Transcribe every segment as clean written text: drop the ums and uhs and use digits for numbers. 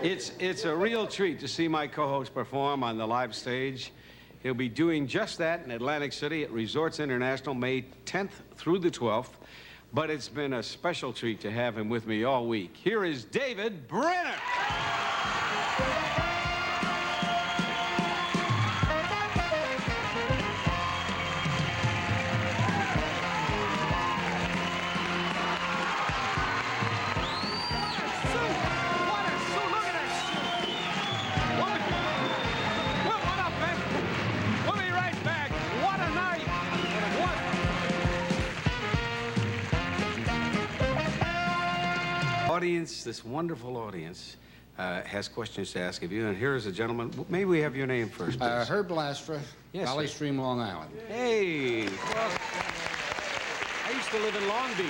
It's a real treat to see my co-host perform on the live stage. He'll be doing just that in Atlantic City at Resorts International, May 10th through the 12th. But it's been a special treat to have him with me all week. Here is David Brenner. Audience, this wonderful audience has questions to ask of you, and here is a gentleman. May we have your name first, please? Herb Lastra, yes, Valley sir. Stream, Long Island. Hey, well, I used to live in Long Beach,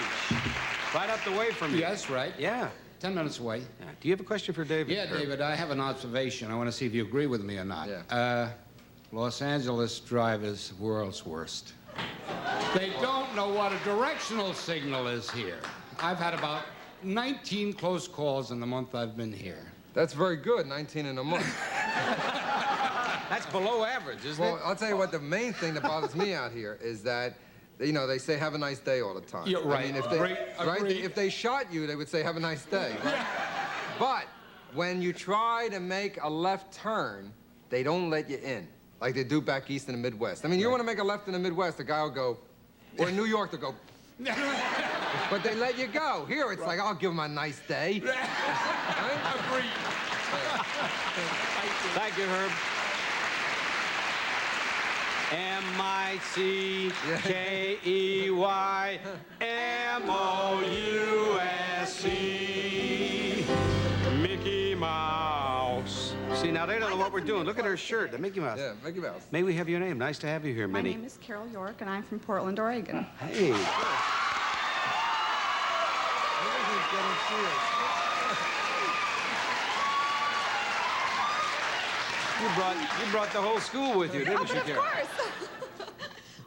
right up the way from you. Yes, right. Yeah. 10 minutes away. Yeah. Do you have a question for David? Yeah, Herb? David, I have an observation. I want to see if you agree with me or not. Yeah. Los Angeles drivers, world's worst. They don't know what a directional signal is here. I've had about 19 close calls in the month I've been here. That's very good, 19 in a month. That's below average, isn't it? Well, I'll tell you what, the main thing that bothers me out here is that, you know, they say have a nice day all the time. Yeah, right. I mean, if they, if they shot you, they would say have a nice day, right? But when you try to make a left turn, they don't let you in, like they do back east in the Midwest. I mean, you want to make a left in the Midwest, the guy will go, or in New York, they'll go, but they let you go. Here, it's like, I'll give them a nice day. Right? Agreed. Thank you, Herb. M-I-C-K-E-Y M-O-U-S-E Mickey Mouse. See, now they don't know what we're doing. Look at her shirt, the Mickey Mouse. Yeah, Mickey Mouse. May we have your name? Nice to have you here, My Minnie. name is Carol York, and I'm from Portland, Oregon. Hey. Everything's getting serious. You brought the whole school with you, didn't you, Of Carol? course.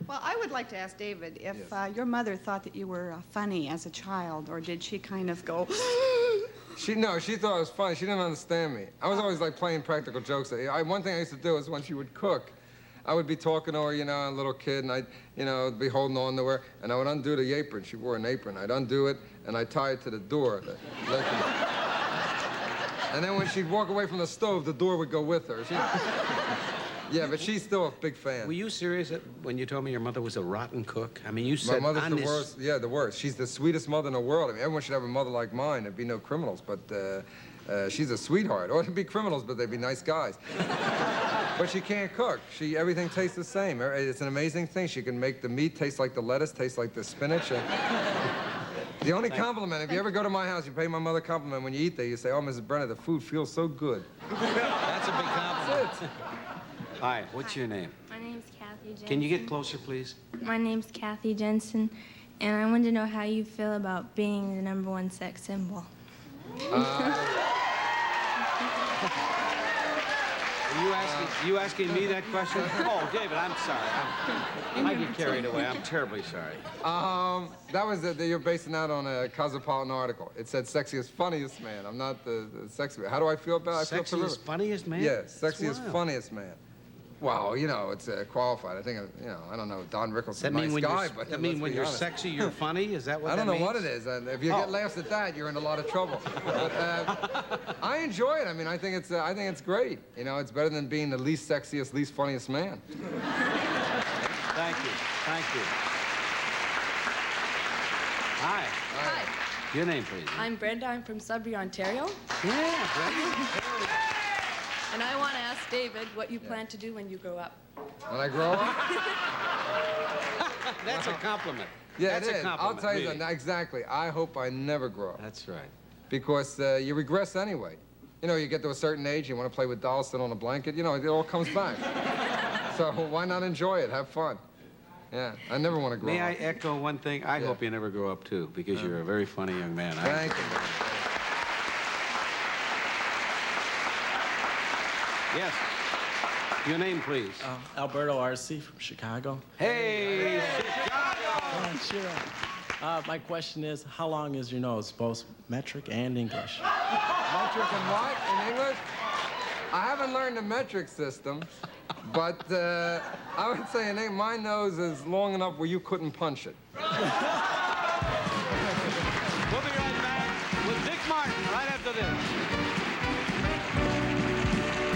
Well, I would like to ask David if your mother thought that you were funny as a child, or did she kind of go... She thought it was funny. She didn't understand me. I was always like playing practical jokes. One thing I used to do is when she would cook, I would be talking to her, you know, a little kid, and I'd, you know, be holding on to her, and I would undo the apron. She wore an apron. I'd undo it, and I'd tie it to the door. And then when she'd walk away from the stove, the door would go with her. Yeah, but she's still a big fan. Were you serious when you told me your mother was a rotten cook? I mean, you said My mother's the worst. Yeah, the worst. She's the sweetest mother in the world. I mean, everyone should have a mother like mine. There'd be no criminals, but she's a sweetheart. Or there'd be criminals, but they'd be nice guys. But she can't cook. Everything tastes the same. It's an amazing thing. She can make the meat taste like the lettuce, taste like the spinach. The only compliment, if you ever go to my house, you pay my mother a compliment when you eat there, you say, oh, Mrs. Brenner, the food feels so good. That's a big compliment. That's it. Hi, what's your name? My name's Kathy Jensen. Can you get closer, please? My name's Kathy Jensen, and I wanted to know how you feel about being the #1 sex symbol. Are you asking me that question? Oh, David, I'm sorry. I get carried away. I'm terribly sorry. That was you're basing that on a Cosmopolitan article. It said sexiest, funniest man. I'm not the sexiest. How do I feel about it? I feel Sexiest, funniest man? Yeah, sexiest, wild. funniest man. Well, you know, it's qualified. I think, you know, I don't know, Don Rickles is a nice guy, but that mean let's when be you're honest. sexy, you're funny? Is that what I that don't know means? what it is. If you get laughs at that, you're in a lot of trouble. But I enjoy it. I mean, I think it's great. You know, it's better than being the least sexiest, least funniest man. Thank you. Thank you. Hi. Hi, Your name, please. I'm Brenda. I'm from Sudbury, Ontario. Yeah, Brenda. And I want to ask David what you plan to do when you grow up. When I grow up? That's a compliment. Yeah, That's it a is. compliment. I'll tell you really. that, exactly. I hope I never grow up. That's right. Because you regress anyway. You know, you get to a certain age, you want to play with dolls, sit on a blanket, you know, it all comes back. So why not enjoy it? Have fun. Yeah, I never want to grow May up. I echo one thing? I hope you never grow up, too, because you're a very funny young man. Thank you. Yes. Your name, please. Alberto R.C. from Chicago. Hey, Chicago! Sure. My question is, how long is your nose, both metric and English? Metric and what in English? I haven't learned the metric system, but I would say in English, my nose is long enough where you couldn't punch it.